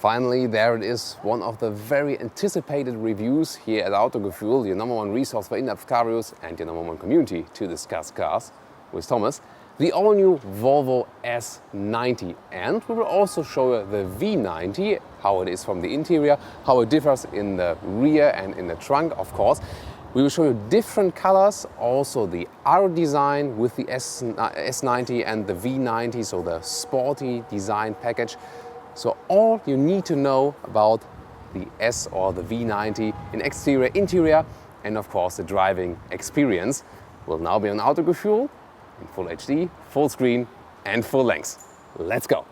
Finally, there it is, one of the very anticipated reviews here at Autogefühl, your number one resource for in-depth car reviews and your number one community to discuss cars with Thomas. The all-new Volvo S90, and we will also show you the V90, how it is from the interior, how it differs in the rear and in the trunk, of course. We will show you different colors, also the R-Design with the S90 and the V90, so the sporty design package. So all you need to know about the S or the V90 in exterior, interior, and of course the driving experience will now be on Autogefühl in full HD, full screen and full length. Let's go!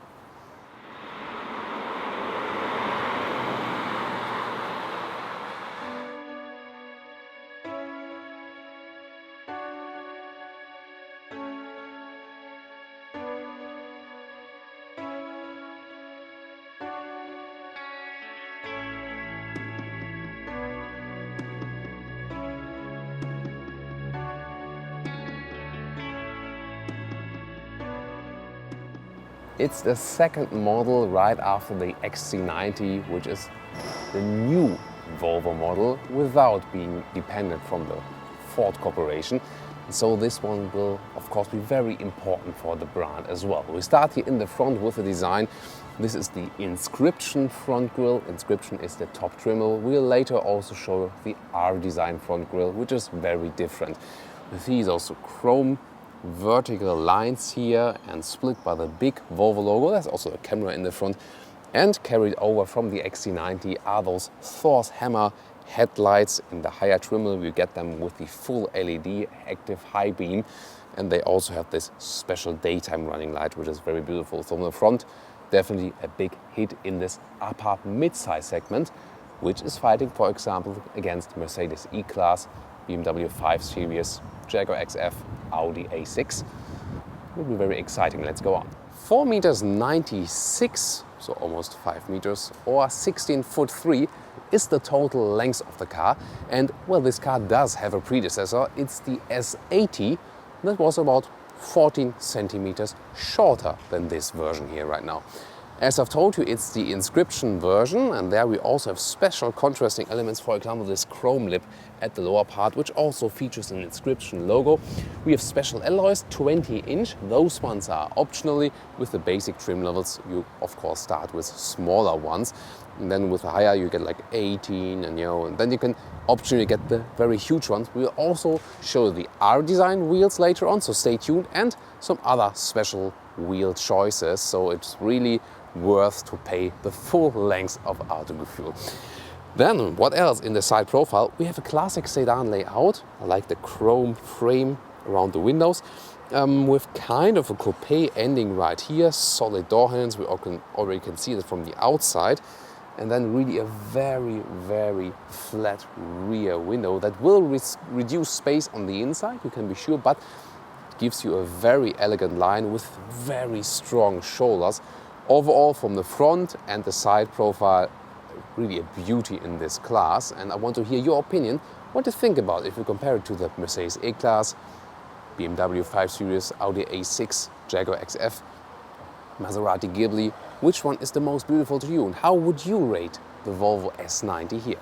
It's the second model right after the XC90, which is the new Volvo model without being dependent from the Ford Corporation. And so this one will, of course, be very important for the brand as well. We start here in the front with the design. This is the Inscription front grille. Inscription is the top trim. We'll later also show the R-Design front grille, which is very different. With these also chrome vertical lines here and split by the big Volvo logo. There's also a camera in the front, and carried over from the XC90 are those Thor's hammer headlights. In the higher trim we get them with the full LED active high beam, and they also have this special daytime running light, which is very beautiful. So from the front, definitely a big hit in this upper mid-size segment, which is fighting, for example, against Mercedes E-Class, BMW 5 Series, Jaguar XF, Audi A6. Will be very exciting. Let's go on. 4.96 meters, so almost 5 meters, or 16'3" is the total length of the car. And well, this car does have a predecessor. It's the S80 that was about 14 centimeters shorter than this version here right now. As I've told you, it's the Inscription version, and there we also have special contrasting elements, for example this chrome lip at the lower part, which also features an Inscription logo. We have special alloys, 20-inch, those ones are optionally. With the basic trim levels you of course start with smaller ones, and then with the higher you get like 18, and then you can optionally get the very huge ones. We'll also show the R-Design wheels later on, so stay tuned, and some other special wheel choices, so it's really worth to pay the full length of Autogefühl. Then what else in the side profile? We have a classic sedan layout. I like the chrome frame around the windows, with kind of a coupe ending right here, solid door handles. We already can see that from the outside, and then really a very, very flat rear window that will reduce space on the inside, you can be sure, but it gives you a very elegant line with very strong shoulders. Overall, from the front and the side profile, really a beauty in this class, and I want to hear your opinion. What do you think about it if you compare it to the Mercedes E-Class, BMW 5 Series, Audi A6, Jaguar XF, Maserati Ghibli? Which one is the most beautiful to you, and how would you rate the Volvo S90 here?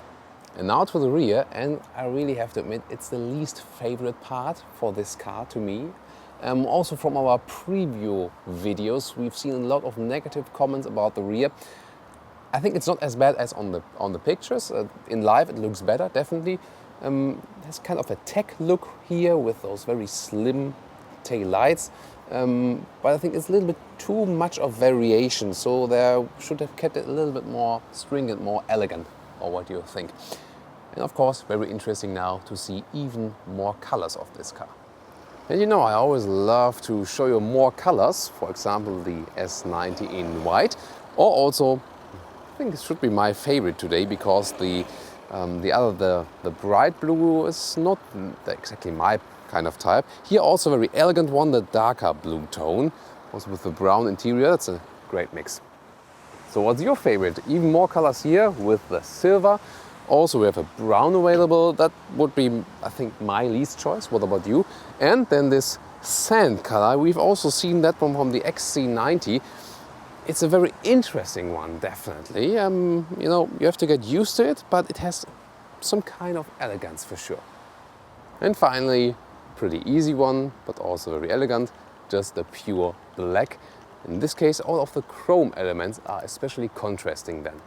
And now to the rear, and I really have to admit it's the least favorite part for this car to me. Also from our preview videos, we've seen a lot of negative comments about the rear. I think it's not as bad as on the pictures. In live it looks better, definitely. There's kind of a tech look here with those very slim tail lights. But I think it's a little bit too much of variation, so they should have kept it a little bit more stringent, more elegant. Or what do you think? And of course, very interesting now to see even more colors of this car. And I always love to show you more colors, for example the S90 in white, or also, I think it should be my favorite today, because the bright blue is not exactly my kind of type. Here also a very elegant one, the darker blue tone, also with the brown interior. That's a great mix. So what's your favorite? Even more colors here with the silver. Also we have a brown available. That would be, I think, my least choice. What about you? And then this sand color. We've also seen that one from the XC90. It's a very interesting one, definitely. You know, you have to get used to it, but it has some kind of elegance for sure. And finally, pretty easy one, but also very elegant, just the pure black. In this case, all of the chrome elements are especially contrasting then.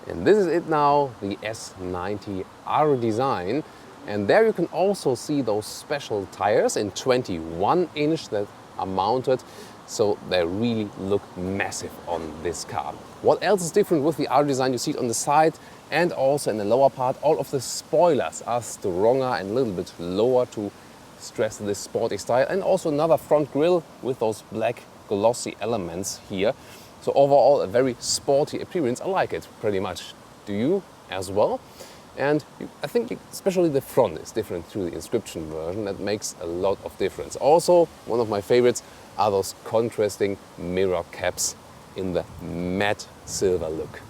And this is it now, the S90 R-Design. And there you can also see those special tires in 21 inch that are mounted. So they really look massive on this car. What else is different with the R-Design? You see it on the side and also in the lower part. All of the spoilers are stronger and a little bit lower to stress this sporty style. And also another front grille with those black glossy elements here. So overall a very sporty appearance. I like it pretty much. Do you as well? And I think especially the front is different to the inscription version. That makes a lot of difference. Also, one of my favorites are those contrasting mirror caps in the matte silver look.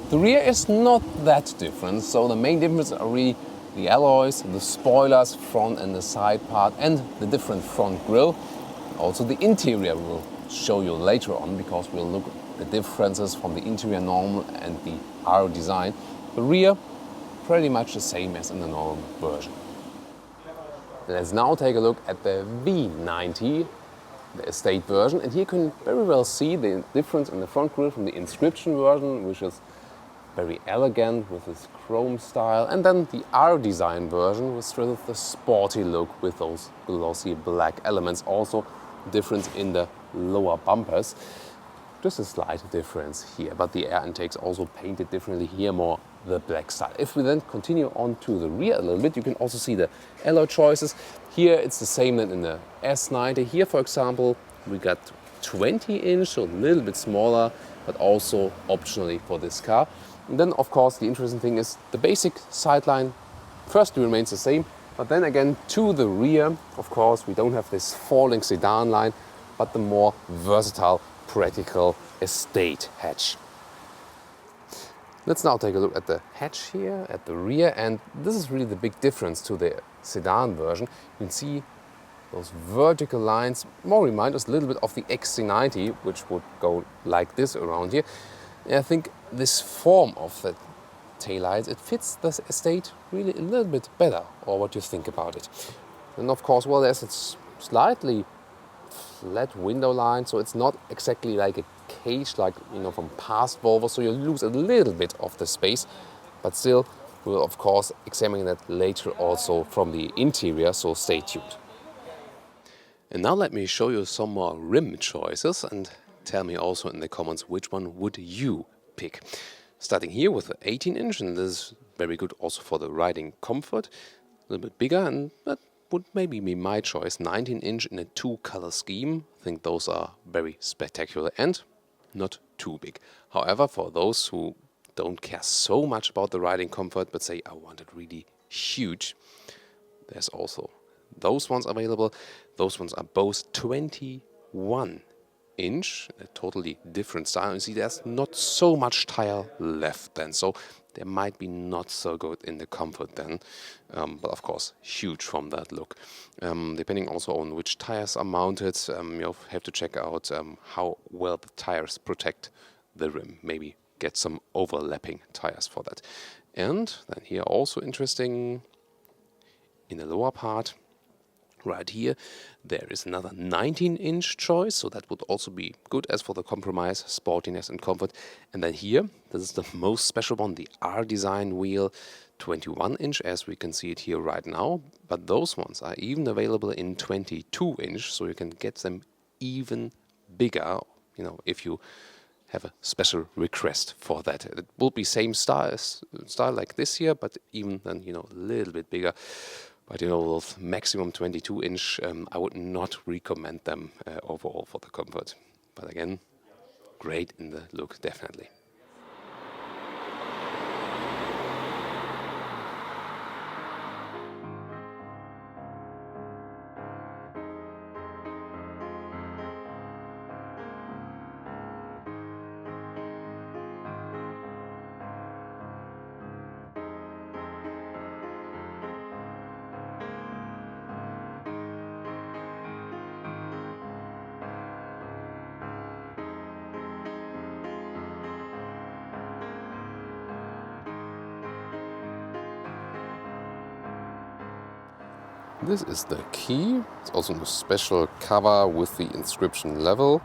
The rear is not that different. So the main differences are really the alloys, the spoilers, front and the side part, and the different front grille. Also the interior will show you later on, because we'll look at the differences from the interior normal and the R-Design. The rear, pretty much the same as in the normal version. Let's now take a look at the V90, the estate version. And here you can very well see the difference in the front grille from the inscription version, which is very elegant with this chrome style. And then the R-Design version with sort of the sporty look with those glossy black elements. Also difference in the lower bumpers. Just a slight difference here, but the air intakes also painted differently here, more the black style. If we then continue on to the rear a little bit, you can also see the alloy choices. Here it's the same than in the S90. Here, for example, we got 20 inch, so a little bit smaller, but also optionally for this car. And then, of course, the interesting thing is the basic sideline first remains the same, but then again to the rear, of course, we don't have this falling sedan line, but the more versatile, practical estate hatch. Let's now take a look at the hatch here at the rear, and this is really the big difference to the sedan version. You can see those vertical lines more remind us a little bit of the XC90, which would go like this around here. And I think this form of the taillights, it fits the estate really a little bit better, or what you think about it. And of course, well, there's a slightly flat window line, so it's not exactly like a cage like, you know, from past Volvo, so you lose a little bit of the space, but still we'll of course examine that later also from the interior, so stay tuned. And now let me show you some more rim choices, and tell me also in the comments which one would you pick. Starting here with the 18 inch, and this is very good also for the riding comfort. A little bit bigger, and that would maybe be my choice. 19 inch in a 2-color scheme. I think those are very spectacular and not too big. However, for those who don't care so much about the riding comfort, but say I want it really huge, there's also those ones available. Those ones are both 21 inch, a totally different style. You see there's not so much tire left then, so they might be not so good in the comfort then, but of course huge from that look. Depending also on which tires are mounted, you have to check out how well the tires protect the rim. Maybe get some overlapping tires for that. And then here also interesting, in the lower part, right here, there is another 19 inch choice, so that would also be good as for the compromise, sportiness and comfort. And then here, this is the most special one, the R-Design wheel, 21 inch, as we can see it here right now. But those ones are even available in 22 inch, so you can get them even bigger, you know, if you have a special request for that. It will be same style like this here, but even then, you know, a little bit bigger. But you know, those maximum 22 inch, I would not recommend them overall for the comfort. But again, great in the look, definitely. This is the key. It's also a special cover with the inscription level.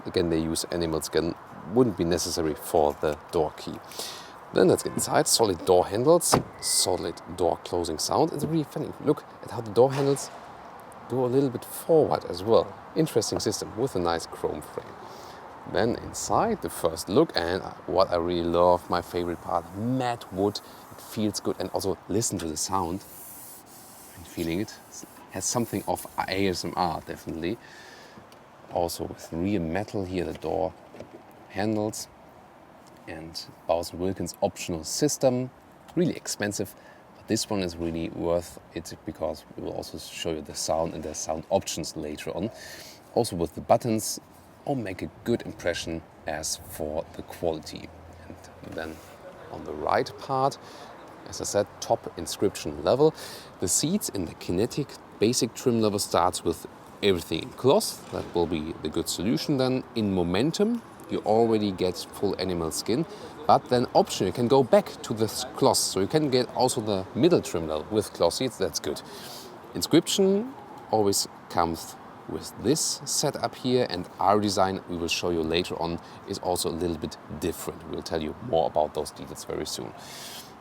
Again, they use animal skin, wouldn't be necessary for the door key. Then let's get inside. Solid door handles, solid door closing sound. It's really funny. Look at how the door handles go a little bit forward as well. Interesting system with a nice chrome frame. Then inside, the first look, and what I really love, my favorite part, matte wood. It feels good, and also listen to the sound. I'm feeling it. It has something of ASMR, definitely. Also with real metal here, the door handles, and Bowers & Wilkins optional system. Really expensive, but this one is really worth it because we will also show you the sound and the sound options later on. Also with the buttons, all make a good impression as for the quality. And then on the right part, as I said, top inscription level. The seats in the kinetic basic trim level starts with everything in cloth. That will be the good solution. Then in momentum, you already get full animal skin, but then option, you can go back to the cloth. So you can get also the middle trim level with cloth seats. That's good. Inscription always comes with this setup here, and R-Design, we will show you later on, is also a little bit different. We'll tell you more about those details very soon.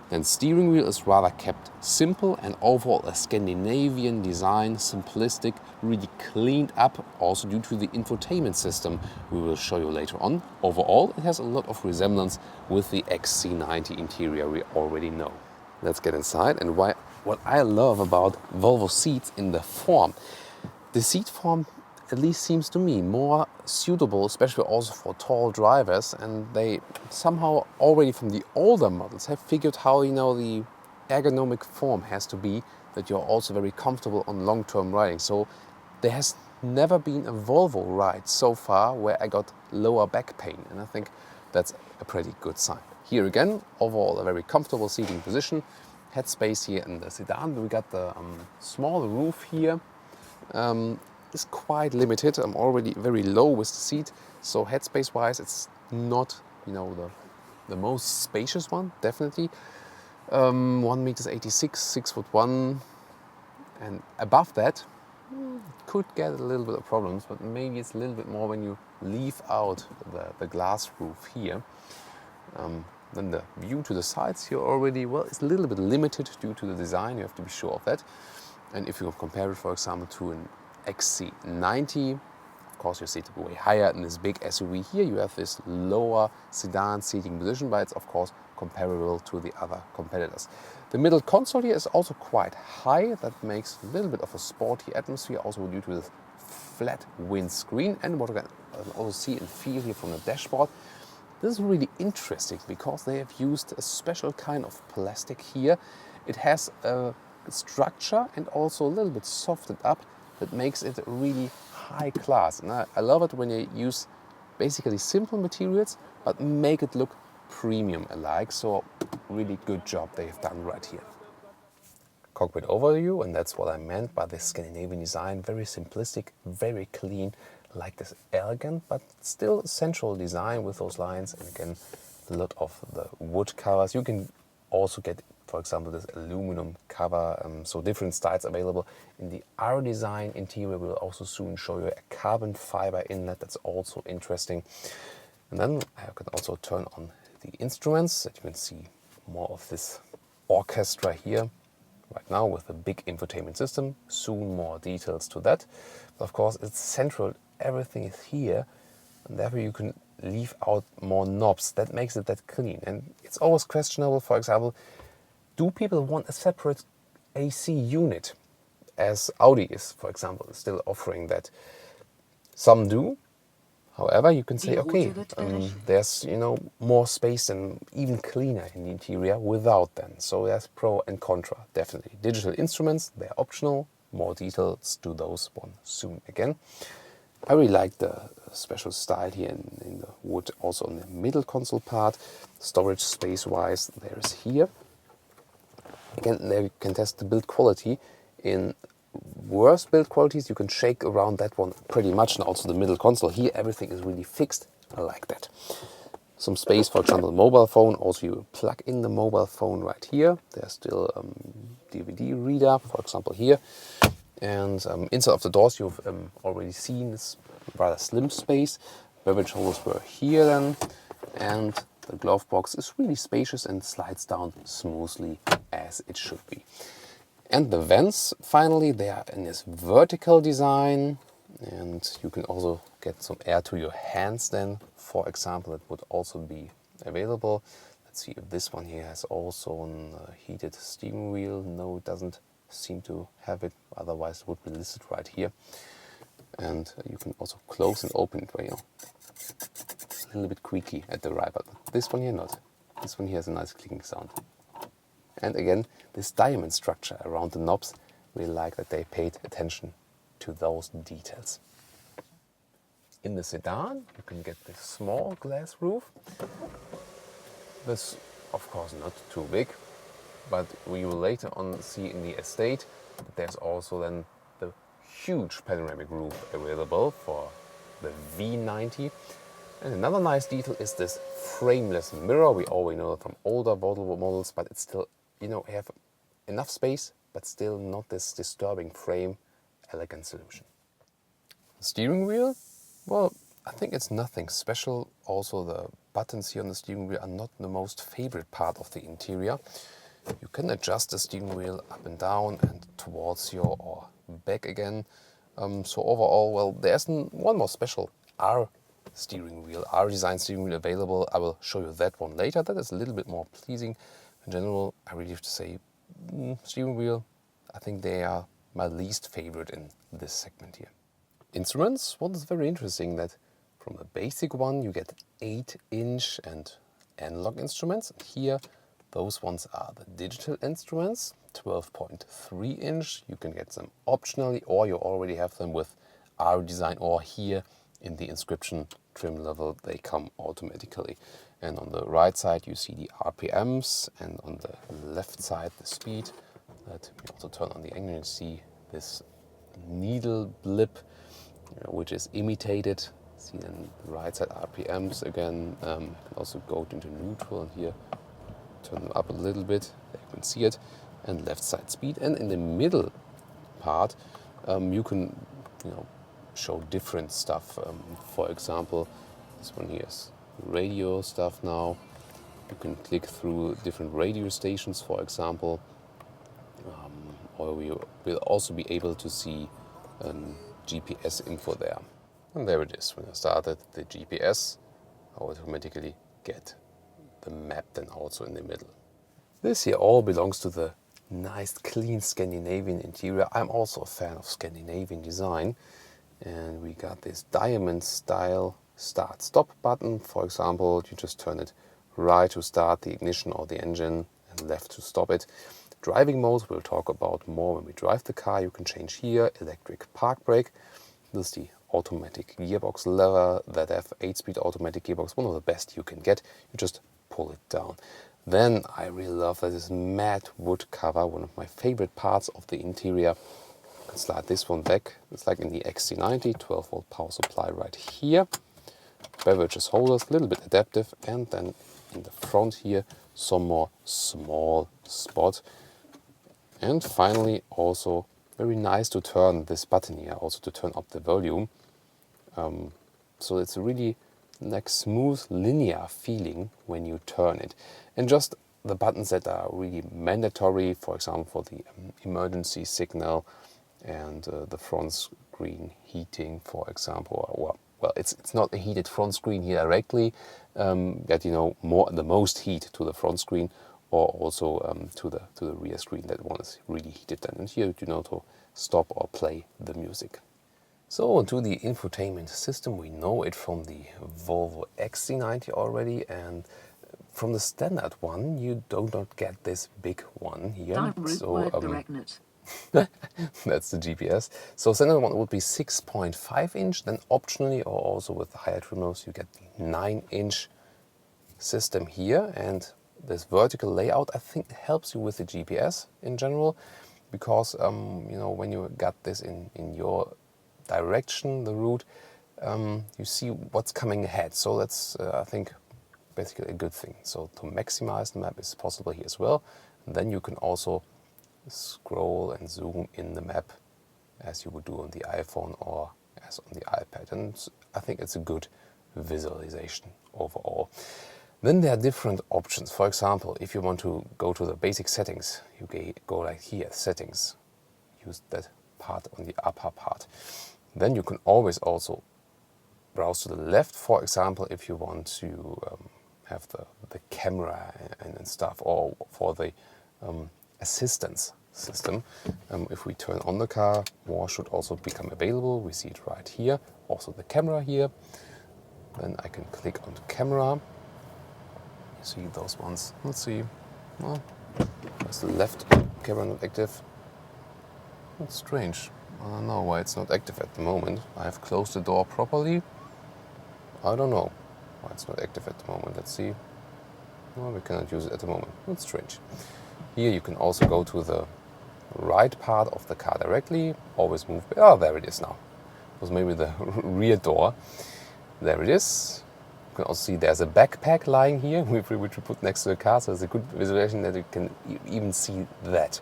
Then steering wheel is rather kept simple, and overall a Scandinavian design, simplistic, really cleaned up, also due to the infotainment system we will show you later on. Overall, it has a lot of resemblance with the XC90 interior we already know. Let's get inside, and what I love about Volvo seats in the form. The seat form, at least seems to me, more suitable, especially also for tall drivers, and they somehow already from the older models have figured how, you know, the ergonomic form has to be, that you're also very comfortable on long-term riding. So there has never been a Volvo ride so far where I got lower back pain, and I think that's a pretty good sign. Here again, overall a very comfortable seating position. Headspace here in the sedan. We got the small roof here. Is quite limited. I'm already very low with the seat, so headspace wise it's not, you know, the most spacious one, definitely. 1.86 m, 6'1", and above that could get a little bit of problems, but maybe it's a little bit more when you leave out the glass roof here. Then the view to the sides here already, well, it's a little bit limited due to the design, you have to be sure of that. And if you compare it, for example, to an XC90, of course you see it way higher in this big SUV. Here you have this lower sedan seating position, but it's of course comparable to the other competitors. The middle console here is also quite high. That makes a little bit of a sporty atmosphere, also due to the flat windscreen. And what you can also see and feel here from the dashboard, this is really interesting because they have used a special kind of plastic here. It has a structure and also a little bit softened up that makes it really high class. And I love it when they use basically simple materials but make it look premium alike. So really good job they've done right here. Cockpit overview, and that's what I meant by this Scandinavian design. Very simplistic, very clean, like this elegant but still central design with those lines. And again, a lot of the wood covers. You can also get, for example, this aluminum cover, so different styles available. In the R-Design interior, we'll also soon show you a carbon fiber inlet. That's also interesting. And then I can also turn on the instruments, that you can see more of this orchestra here right now with a big infotainment system. Soon more details to that. But of course, it's central. Everything is here, and therefore you can leave out more knobs. That makes it that clean. And it's always questionable, for example, do people want a separate AC unit, as Audi is, for example, still offering that? Some do. However, you can say, okay, there's, you know, more space and even cleaner in the interior without them. So there's pro and contra, definitely. Digital instruments, they're optional. More details to those one soon again. I really like the special style here in the wood, also on the middle console part. Storage space-wise, there's here. Again, there you can test the build quality. In worse build qualities, you can shake around that one pretty much, and also the middle console. Here, everything is really fixed. I like that. some space, for example, mobile phone. Also, you plug in the mobile phone right here. There's still DVD reader, for example, here. And inside of the doors, you've already seen this rather slim space. Beverage holders were here then, and the glove box is really spacious and slides down smoothly as it should be. And the vents, finally, they are in this vertical design, and you can also get some air to your hands then, for example. It would also be available. Let's see if this one here has also a heated steering wheel. No, it doesn't seem to have it, otherwise it would be listed right here. And you can also close and open it, you know. It's a little bit creaky at the right, but this one here not. This one here has a nice clicking sound. And again, this diamond structure around the knobs, we like that they paid attention to those details. In the sedan, you can get this small glass roof. This, of course, not too big, but we will later on see in the estate that there's also then the huge panoramic roof available for the V90. And another nice detail is this frameless mirror. We already know it from older Volvo models, but it's still, you know, have enough space, but still not this disturbing frame. Elegant solution. The steering wheel, well, I think it's nothing special. Also, the buttons here on the steering wheel are not the most favorite part of the interior. You can adjust the steering wheel up and down and towards you or back again. So overall, well, there's one more special R-Design steering wheel available. I will show you that one later. That is a little bit more pleasing. In general, I really have to say, steering wheel, I think they are my least favorite in this segment here. Instruments, well, it's very interesting that from the basic one you get 8-inch and analog instruments. And here, those ones are the digital instruments, 12.3 inch. You can get them optionally, or you already have them with R-Design, or here in the inscription trim level, they come automatically. And on the right side, you see the RPMs, and on the left side, the speed. Let me also turn on the engine and see this needle blip, which is imitated. See then the right side RPMs again. You can also go into neutral, and here turn them up a little bit. You can see it. And left side speed. And in the middle part, you can, show different stuff. For example, this one here is radio stuff now. You can click through different radio stations, for example. Or we will also be able to see GPS info there. And there it is. When I started the GPS, I automatically get the map then also in the middle. This here all belongs to the nice, clean Scandinavian interior. I'm also a fan of Scandinavian design. And we got this diamond style start-stop button. For example, you just turn it right to start the ignition or the engine and left to stop it. Driving mode we'll talk about more when we drive the car. You can change here electric park brake. This is the automatic gearbox lever, that have 8-speed automatic gearbox, one of the best you can get. You just pull it down. Then I really love that this matte wood cover, one of my favorite parts of the interior. You can slide this one back. It's like in the XC90, 12-volt power supply right here. Beverages holders, a little bit adaptive, and then in the front here, some more small spot. And finally, also very nice to turn this button here, also to turn up the volume. So it's a really like smooth linear feeling when you turn it. And just the buttons that are really mandatory, for example, for the emergency signal and the front screen heating, for example. Well, it's not a heated front screen here directly, but the most heat to the front screen, or also to the rear screen. That one is really heated then. And here to stop or play the music. So to the infotainment system, we know it from the Volvo XC90 already, and from the standard one you do not get this big one here. So that's the GPS. So standard one would be 6.5 inch, then optionally or also with higher trim levels you get the 9-inch system here. And this vertical layout, I think, helps you with the GPS in general, because when you got this in your direction, the route, you see what's coming ahead. So that's I think basically a good thing. So to maximize the map is possible here as well. And then you can also scroll and zoom in the map as you would do on the iPhone or as on the iPad. And I think it's a good visualization overall. Then there are different options. For example, if you want to go to the basic settings, you go like here, settings. Use that part on the upper part. Then you can always also browse to the left, for example, if you want to have the camera and stuff, or for the assistance system. If we turn on the car, more should also become available. We see it right here. Also the camera here. Then I can click on the camera. You see those ones. Let's see. Well, there's the left camera not active. That's strange. I don't know why it's not active at the moment. I have closed the door properly. I don't know why it's not active at the moment. Let's see. No, we cannot use it at the moment. That's strange. Here you can also go to the right part of the car directly. Always move. Oh, there it is now. It was maybe the rear door. There it is. You can also see there's a backpack lying here, which we put next to the car. So it's a good visualization that you can even see that.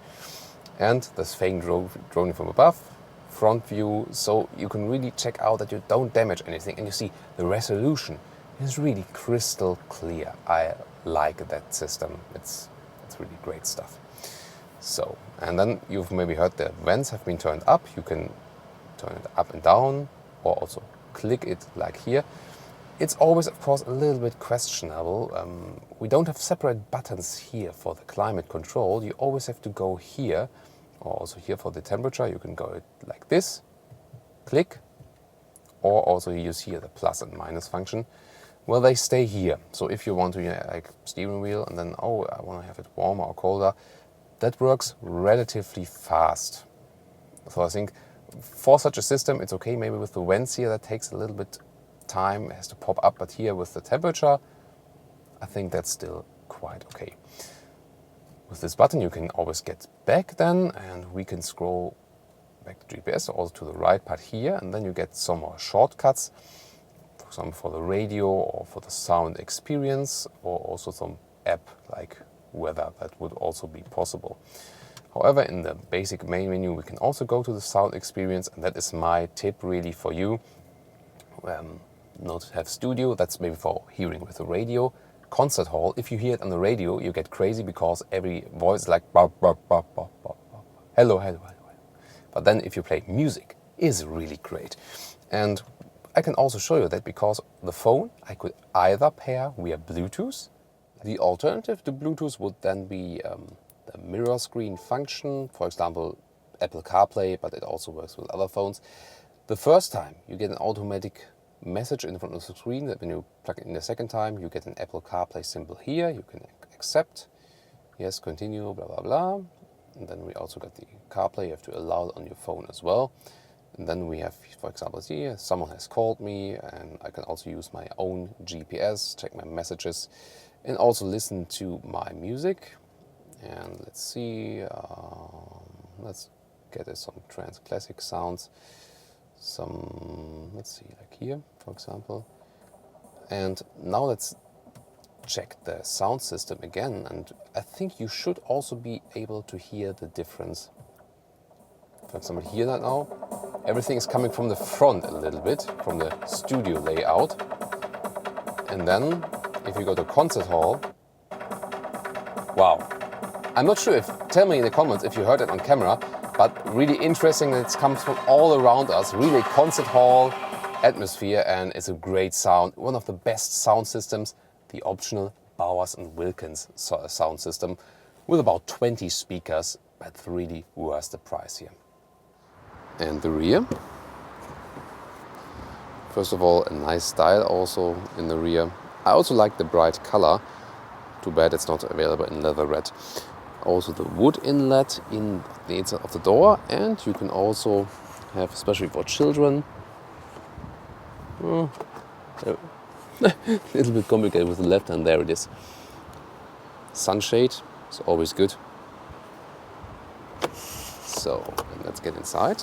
And this flying drone from above. Front view, so you can really check out that you don't damage anything, and you see the resolution is really crystal clear. I like that system. It's really great stuff. So, and then you've maybe heard the vents have been turned up. You can turn it up and down, or also click it like here. It's always, of course, a little bit questionable. We don't have separate buttons here for the climate control. You always have to go here. Or also here for the temperature, you can go like this, click, or also use here the plus and minus function. Well, they stay here. So if you want to, like steering wheel, and then, oh, I want to have it warmer or colder, that works relatively fast. So I think for such a system, it's okay. Maybe with the vents here, that takes a little bit time, it has to pop up, but here with the temperature, I think that's still quite okay. With this button you can always get back then, and we can scroll back to GPS, also to the right part here, and then you get some more shortcuts, for example for the radio or for the sound experience, or also some app like weather, that would also be possible. However, in the basic main menu we can also go to the sound experience, and that is my tip really for you. Not have studio, that's maybe for hearing with the radio. Concert hall, if you hear it on the radio, you get crazy because every voice is like bah, bah, bah, bah, bah, bah. Hello, hello, hello. But then if you play music, is really great. And I can also show you that because the phone I could either pair via Bluetooth. The alternative to Bluetooth would then be the mirror screen function, for example Apple CarPlay, but it also works with other phones. The first time you get an automatic message in front of the screen, that when you plug it in the second time you get an Apple CarPlay symbol here. You can accept, yes, continue, blah blah blah. And then we also got the CarPlay. You have to allow it on your phone as well. And then we have, for example, here someone has called me, and I can also use my own GPS, check my messages, and also listen to my music. And let's see, let's get some trance classic sounds. Let's see, like here, for example. And now let's check the sound system again, and I think you should also be able to hear the difference. For example, here now, everything is coming from the front a little bit, from the studio layout. And then, if you go to concert hall, wow. I'm not sure tell me in the comments if you heard it on camera, but really interesting that it comes from all around us. Really concert hall atmosphere, and it's a great sound. One of the best sound systems, the optional Bowers & Wilkins sound system with about 20 speakers, but really worth the price here. And the rear. First of all, a nice style also in the rear. I also like the bright color. Too bad it's not available in leather red. Also the wood inlet in the inside of the door, and you can also have, especially for children, a little bit complicated with the left hand, there it is. Sunshade is always good. So let's get inside.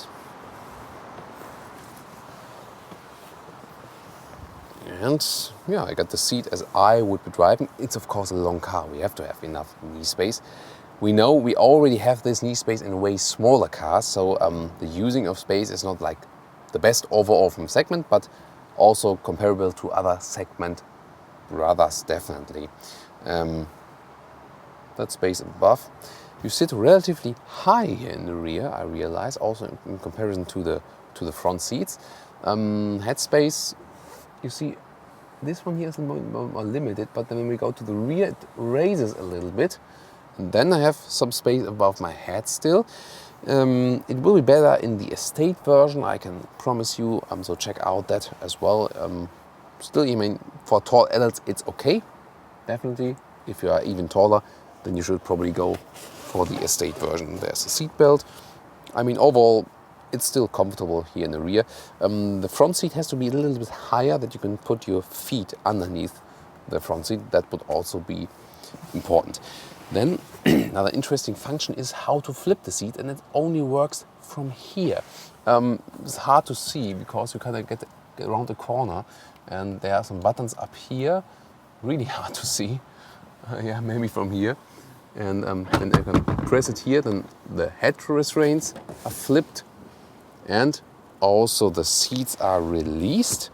And yeah, I got the seat as I would be driving. It's of course a long car. We have to have enough knee space. We know we already have this knee space in way smaller cars, so the using of space is not like the best overall from segment, but also comparable to other segment brothers, definitely. That space above. You sit relatively high here in the rear, I realize, also in comparison to the front seats. Headspace, you see, this one here is more limited, but then when we go to the rear, it raises a little bit. And then I have some space above my head still. It will be better in the estate version, I can promise you, so check out that as well. Still, I mean, for tall adults, it's okay, definitely. If you are even taller, then you should probably go for the estate version. There's a seat belt. I mean, overall, it's still comfortable here in the rear. The front seat has to be a little bit higher, that you can put your feet underneath the front seat. That would also be important. Then another interesting function is how to flip the seat, and it only works from here. It's hard to see because you kind of get around the corner, and there are some buttons up here, really hard to see. Yeah, maybe from here. And then I can press it here, then the head restraints are flipped and also the seats are released.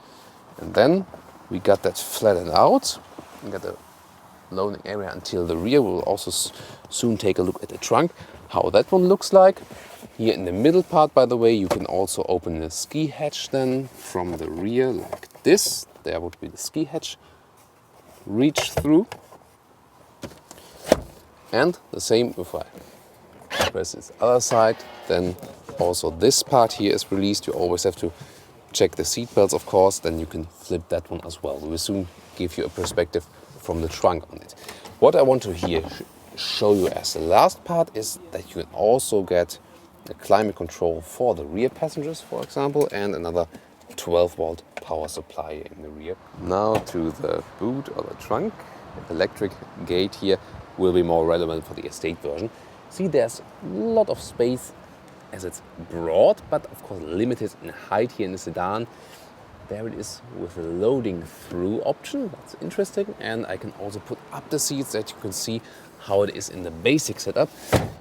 And then we got that flattened out. We got the loading area until the rear. We'll also soon take a look at the trunk, how that one looks like. Here in the middle part, by the way, you can also open the ski hatch then from the rear like this. There would be the ski hatch. Reach through. And the same if I press this other side, then also this part here is released. You always have to check the seat belts, of course, then you can flip that one as well. We will soon give you a perspective from the trunk on it. What I want to here show you as the last part is that you can also get a climate control for the rear passengers, for example, and another 12-volt power supply in the rear. Now to the boot or the trunk. The electric gate here will be more relevant for the estate version. See, there's a lot of space as it's broad, but of course limited in height here in the sedan. There it is with a loading through option, that's interesting. And I can also put up the seats that you can see how it is in the basic setup.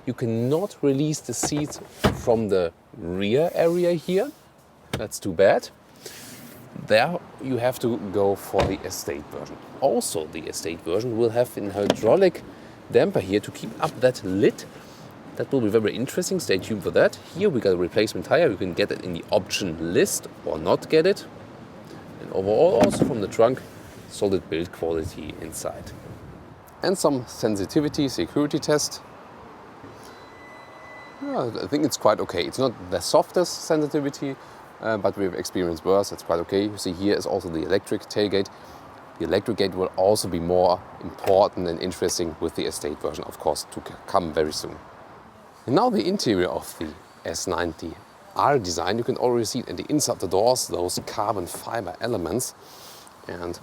You cannot release the seats from the rear area here, that's too bad. There you have to go for the estate version. Also the estate version will have an hydraulic damper here to keep up that lid. That will be very interesting, stay tuned for that. Here we got a replacement tire, you can get it in the option list or not get it. And overall also from the trunk, solid build quality inside. And some sensitivity security test. Yeah, I think it's quite okay. It's not the softest sensitivity, but we've experienced worse, it's quite okay. You see here is also the electric tailgate. The electric gate will also be more important and interesting with the estate version, of course, to come very soon. And now the interior of the S90 R-Design. You can already see it in the inside of the doors, those carbon fiber elements. And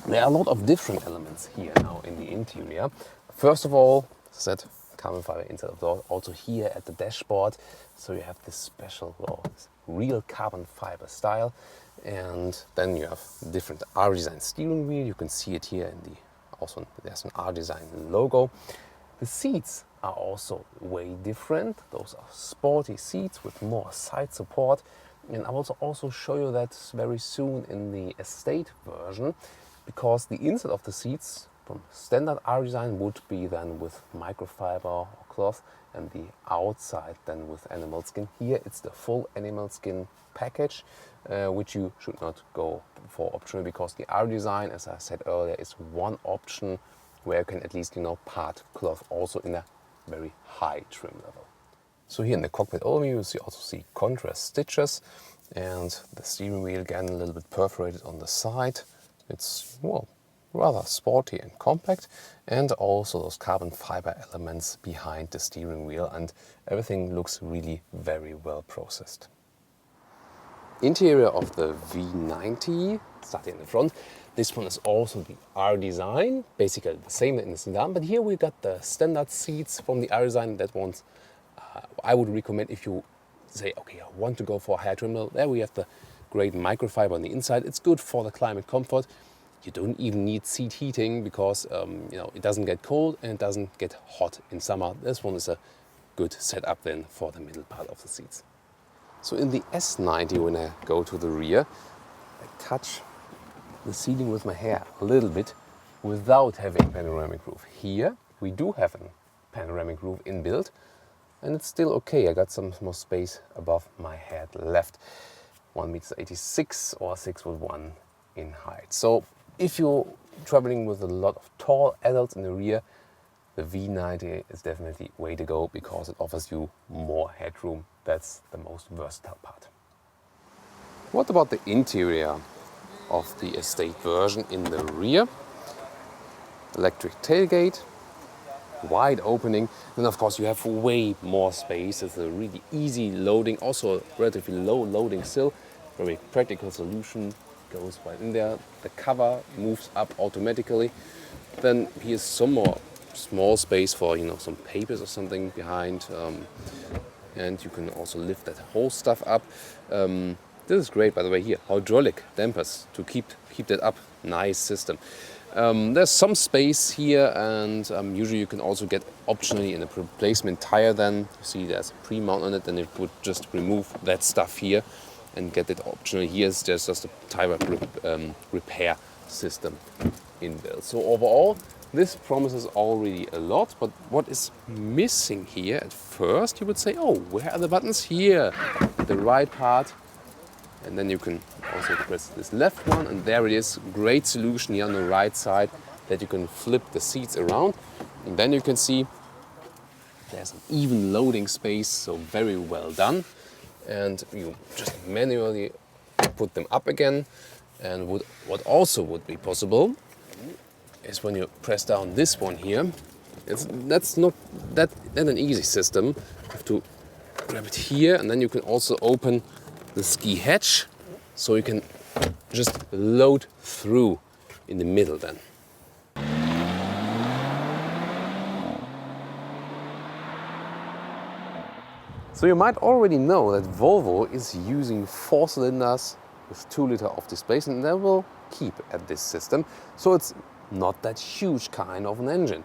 there are a lot of different elements here now in the interior. First of all, as I said, carbon fiber inside of the door, also here at the dashboard. So you have this special, well, this real carbon fiber style. And then you have different R-Design steering wheel. You can see it here in the, also there's an R-Design logo. The seats are also way different. Those are sporty seats with more side support. And I will also show you that very soon in the estate version, because the inside of the seats from standard R-Design would be then with microfiber or cloth, and the outside then with animal skin. Here it's the full animal skin package, which you should not go for optional, because the R-Design, as I said earlier, is one option where you can at least, part cloth also in a very high trim level. So here in the cockpit overview, you also see contrast stitches, and the steering wheel again a little bit perforated on the side. It's, well, rather sporty and compact, and also those carbon fiber elements behind the steering wheel, and everything looks really very well processed. Interior of the V90, starting in the front. This one is also the R-Design, basically the same in the sedan, but here we got the standard seats from the R-Design. That one's I would recommend if you say, okay, I want to go for a higher trim level. There we have the great microfiber on the inside. It's good for the climate comfort. You don't even need seat heating because it doesn't get cold and it doesn't get hot in summer. This one is a good setup then for the middle part of the seats. So in the S90, when I go to the rear, I touch the seating with my hair a little bit without having panoramic roof. Here we do have a panoramic roof inbuilt, and it's still okay. I got some more space above my head left. 1.86 m or 6'1" in height. So if you're traveling with a lot of tall adults in the rear, the V90 is definitely way to go because it offers you more headroom. That's the most versatile part. What about the interior of the estate version in the rear? Electric tailgate, wide opening, then of course you have way more space. It's a really easy loading, also a relatively low loading sill. Very practical solution, goes right in there. The cover moves up automatically. Then here's some more small space for some papers or something behind, and you can also lift that whole stuff up. This is great, by the way. Here, hydraulic dampers to keep that up. Nice system. There's some space here, and usually you can also get optionally in a replacement tire. Then you see there's a pre-mount on it, and it would just remove that stuff here and get it optionally. Here's just a tire repair system inbuilt. So overall, this promises already a lot. But what is missing here at first? You would say, oh, where are the buttons? Here, the right part. And then you can also press this left one, and there it is. Great solution here on the right side that you can flip the seats around. And then you can see there's an even loading space, so very well done. And you just manually put them up again. And what also would be possible is when you press down this one here, that's not that an easy system. You have to grab it here, and then you can also open the ski hatch, so you can just load through in the middle then. So you might already know that Volvo is using 4 cylinders with 2 liters of displacement, and they will keep at this system. So it's not that huge kind of an engine.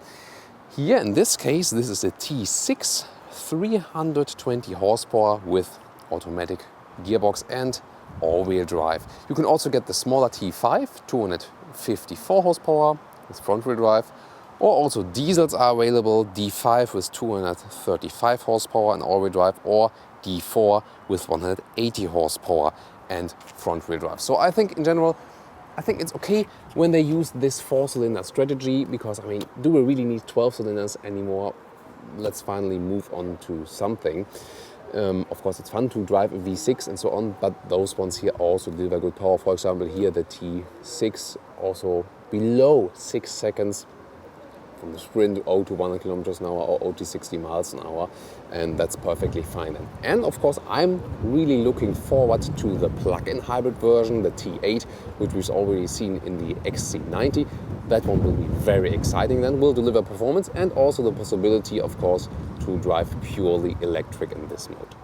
Here in this case, this is a T6 320 horsepower with automatic gearbox and all-wheel drive. You can also get the smaller T5, 254 horsepower with front-wheel drive, or also diesels are available, D5 with 235 horsepower and all-wheel drive, or D4 with 180 horsepower and front-wheel drive. So I think in general, it's okay when they use this 4-cylinder strategy, because do we really need 12 cylinders anymore? Let's finally move on to something. Of course, it's fun to drive a V6 and so on, but those ones here also deliver good power. For example, here the T6 also below 6 seconds from the sprint 0 to 100 kilometers an hour or 0 to 60 miles an hour, and that's perfectly fine. And of course, I'm really looking forward to the plug-in hybrid version, the T8, which we've already seen in the XC90. That one will be very exciting. Then will deliver performance and also the possibility, of course, to drive purely electric in this mode.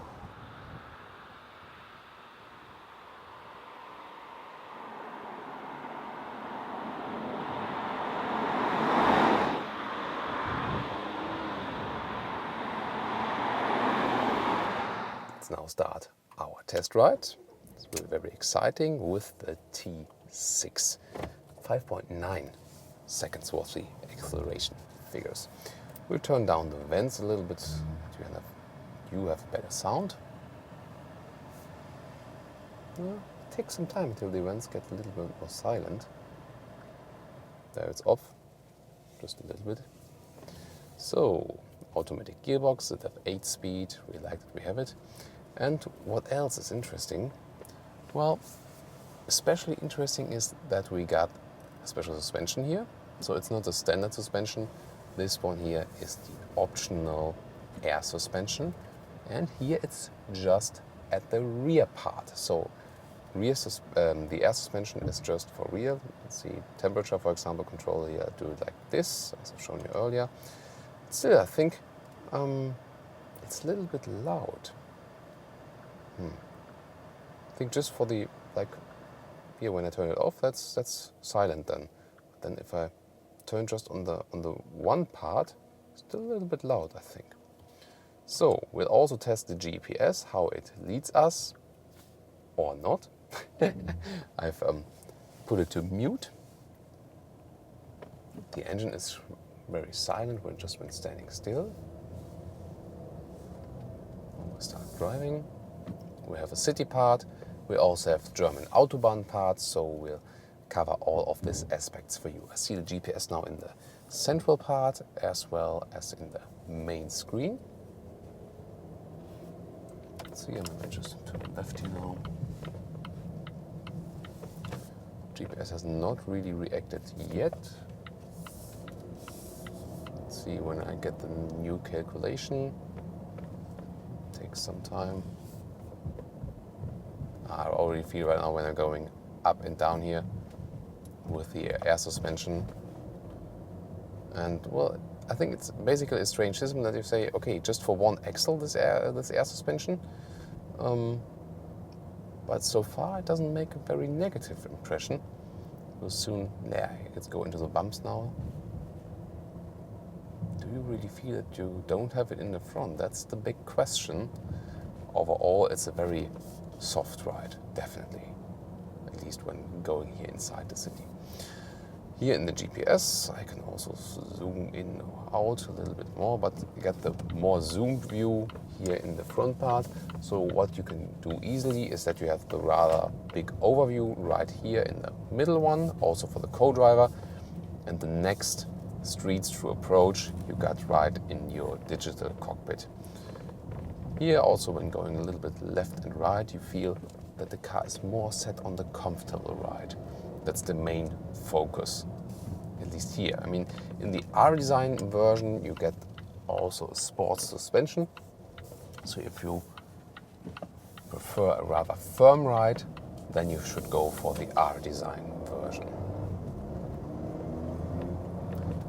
Let's now start our test ride. This will be very exciting with the T6. 5.9 seconds was the acceleration figures. We'll turn down the vents a little bit to have better sound. Take some time until the vents get a little bit more silent. There it's off, just a little bit. So, automatic gearbox that have 8-speed, we like that we have it. And what else is interesting? Well, especially interesting is that we got a special suspension here. So it's not a standard suspension. This one here is the optional air suspension. And here it's just at the rear part. So the air suspension is just for rear. Let's see, temperature, for example, control here, do it like this, as I've shown you earlier. Still, I think it's a little bit loud. I think just for the like here when I turn it off, that's silent then. Then if I turn just on the one part, still a little bit loud, I think. So we'll also test the GPS, how it leads us or not. I've put it to mute. The engine is very silent when standing still. We'll start driving. We have a city part. We also have German Autobahn parts, so we'll cover all of these aspects for you. I see the GPS now in the central part as well as in the main screen. Let's see, I'm just to the left here now. GPS has not really reacted yet. Let's see when I get the new calculation. Takes some time. I already feel right now when I'm going up and down here with the air suspension. And well, I think it's basically a strange system that you say, okay, just for one axle this air suspension. But so far it doesn't make a very negative impression. We'll soon, let's go into the bumps now. Do you really feel that you don't have it in the front? That's the big question. Overall, it's a very soft ride, definitely. At least when going here inside the city. Here in the GPS, I can also zoom in or out a little bit more, but you get the more zoomed view here in the front part. So what you can do easily is that you have the rather big overview right here in the middle one, also for the co-driver, and the next streets to approach you got right in your digital cockpit. Here also when going a little bit left and right, you feel that the car is more set on the comfortable ride. That's the main focus, at least here. I mean, in the R-Design version, you get also a sports suspension. So if you prefer a rather firm ride, then you should go for the R-Design version.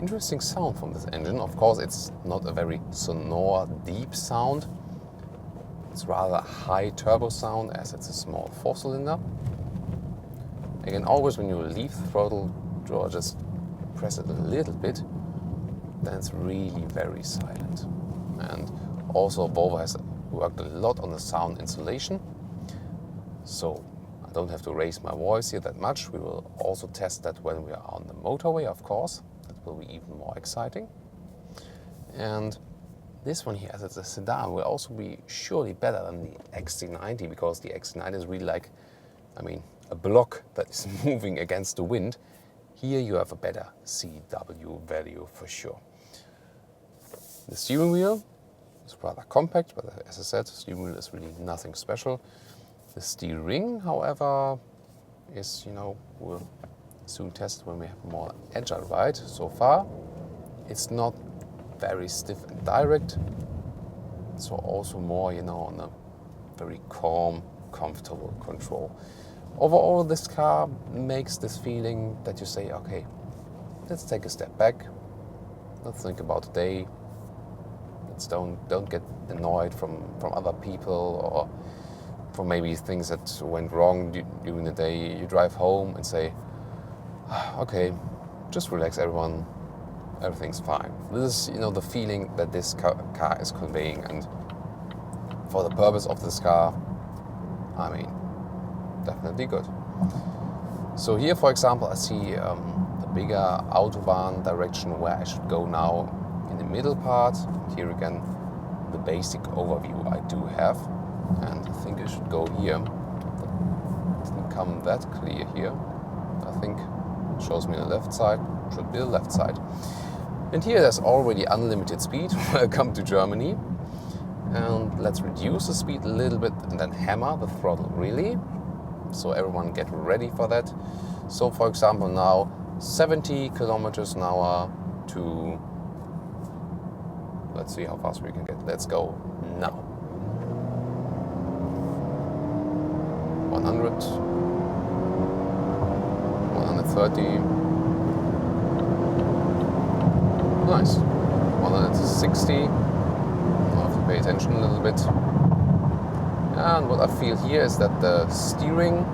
Interesting sound from this engine. Of course, it's not a very sonore, deep sound. It's rather a high turbo sound as it's a small 4-cylinder. Again, always when you leave the throttle, just press it a little bit, then it's really very silent. And also Volvo has worked a lot on the sound insulation, so I don't have to raise my voice here that much. We will also test that when we are on the motorway, of course. That will be even more exciting. And this one here, as it's a sedan, will also be surely better than the XC90, because the XC90 is really like, I mean, a block that is moving against the wind. Here you have a better CW value for sure. The steering wheel is rather compact, but as I said, the steering wheel is really nothing special. The steering, however, is, we'll soon test when we have a more agile ride. So far, it's not very stiff and direct, so also more, on a very calm, comfortable control. Overall, this car makes this feeling that you say, okay, let's take a step back, let's think about the day, let's don't get annoyed from other people or from maybe things that went wrong during the day. You drive home and say, okay, just relax everyone, everything's fine. This is, the feeling that this car is conveying, and for the purpose of this car, I mean, definitely good. So here, for example, I see the bigger Autobahn direction where I should go now in the middle part. Here again, the basic overview I do have, and I think I should go here. It didn't come that clear here. I think it shows me the left side, should be the left side. And here there's already unlimited speed. Welcome to Germany. And let's reduce the speed a little bit and then hammer the throttle really. So everyone get ready for that. So for example now 70 kilometers an hour to, let's see how fast we can get. Let's go now. 100, 130, nice, 160, I have to pay attention a little bit. And what I feel here is that the steering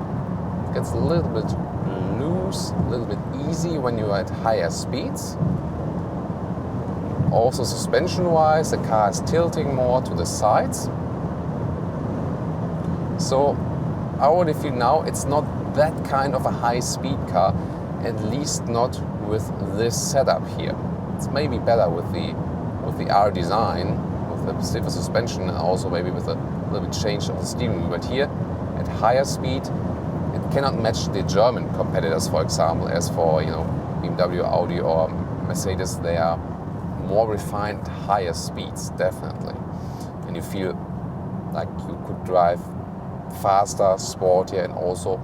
gets a little bit loose, a little bit easy when you're at higher speeds. Also suspension-wise, the car is tilting more to the sides. So I already feel now it's not that kind of a high-speed car, at least not with this setup here. It's maybe better with the R-Design, with the stiffer suspension, and also maybe with a little bit change of the steering wheel. But here, at higher speed, it cannot match the German competitors, for example, as for BMW, Audi, or Mercedes. They are more refined, higher speeds, definitely, and you feel like you could drive faster, sportier, and also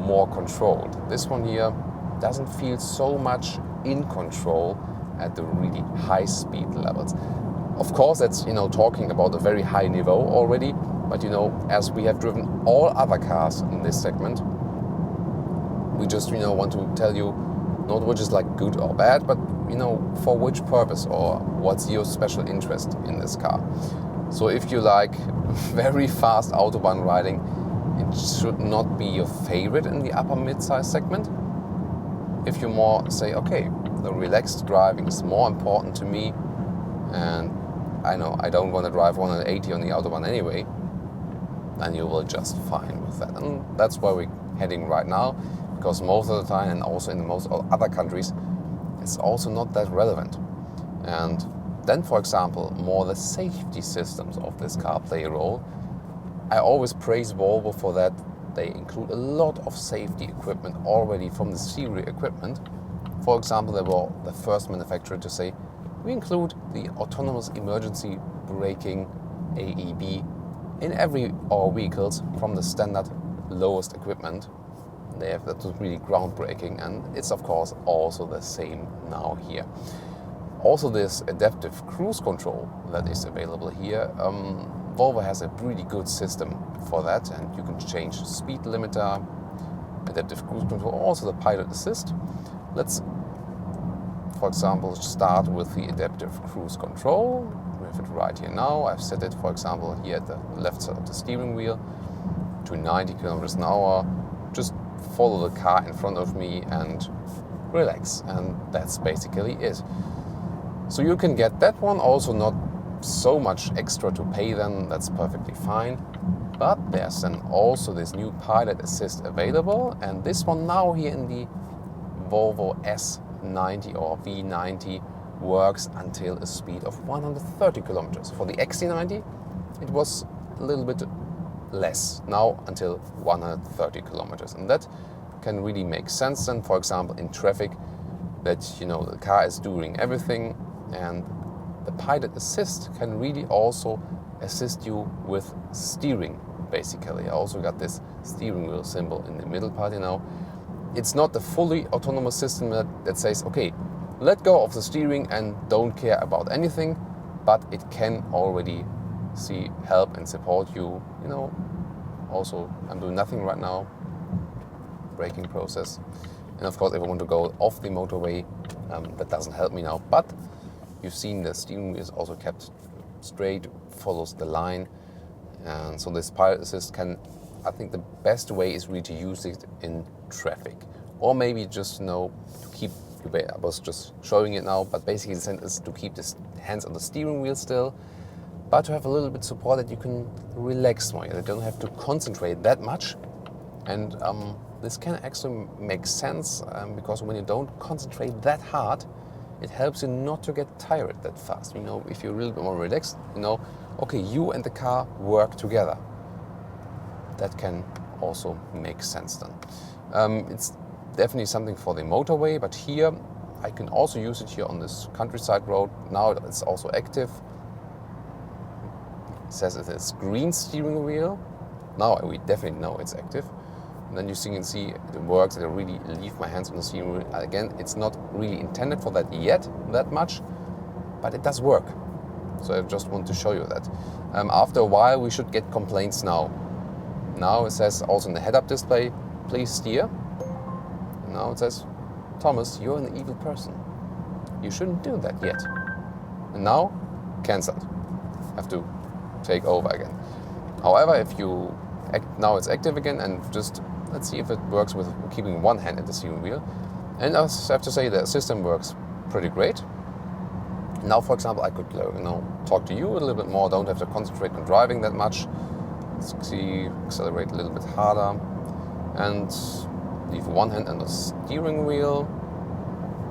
more controlled. This one here doesn't feel so much in control at the really high speed levels. Of course, that's talking about a very high level already, but as we have driven all other cars in this segment, we just want to tell you not which is like good or bad, but for which purpose or what's your special interest in this car. So if you like very fast autobahn riding, it should not be your favorite in the upper mid-size segment. If you more say, okay, the relaxed driving is more important to me, and I know I don't want to drive 180 on the autobahn anyway, then you will just fine with that. And that's where we're heading right now, because most of the time, and also in most other countries, it's also not that relevant. And then, for example, more the safety systems of this car play a role. I always praise Volvo for that. They include a lot of safety equipment already from the series equipment. For example, they were the first manufacturer to say, we include the autonomous emergency braking AEB in every our vehicles from the standard lowest equipment. That was really groundbreaking, and it's of course also the same now here. Also, this adaptive cruise control that is available here, Volvo has a really good system for that, and you can change speed limiter, adaptive cruise control, also the pilot assist. Let's, for example, start with the adaptive cruise control. We have it right here now. I've set it, for example, here at the left side of the steering wheel to 90 kilometers an hour. Just follow the car in front of me and relax, and that's basically it. So you can get that one, also not so much extra to pay then, that's perfectly fine. But there's then also this new pilot assist available, and this one now here in the Volvo S90 or V90 works until a speed of 130 kilometers. For the XC90 it was a little bit less, now until 130 kilometers, and that can really make sense then, for example, in traffic, that the car is doing everything, and the pilot assist can really also assist you with steering. Basically, I also got this steering wheel symbol in the middle part. It's not the fully autonomous system that says, okay, let go of the steering and don't care about anything, but it can already help and support you. Also, I'm doing nothing right now, braking process. And of course, if I want to go off the motorway, that doesn't help me now. But you've seen the steering wheel is also kept straight, follows the line. And so this pilot assist I think the best way is really to use it in traffic. Or maybe just, to keep, I was just showing it now, but basically the sense is to keep the hands on the steering wheel still, but to have a little bit support that you can relax more. You don't have to concentrate that much. And this can actually make sense because when you don't concentrate that hard, it helps you not to get tired that fast. If you're a little bit more relaxed, okay, you and the car work together. That can also make sense then. It's definitely something for the motorway, but here I can also use it here on this countryside road. Now it's also active. It says it's green steering wheel. Now we definitely know it's active. And then you can see it works, and I really leave my hands on the steering wheel. Again, it's not really intended for that yet, that much, but it does work. So I just want to show you that. After a while, we should get complaints now. Now it says also in the head-up display, please steer. And now it says, Thomas, you're an evil person. You shouldn't do that yet. And now, cancelled. Have to take over again. However, if you now it's active again, and just Let's see if it works with keeping one hand at the steering wheel. And I have to say the system works pretty great. Now, for example, I could talk to you a little bit more, don't have to concentrate on driving that much. Let's see, accelerate a little bit harder and leave one hand on the steering wheel.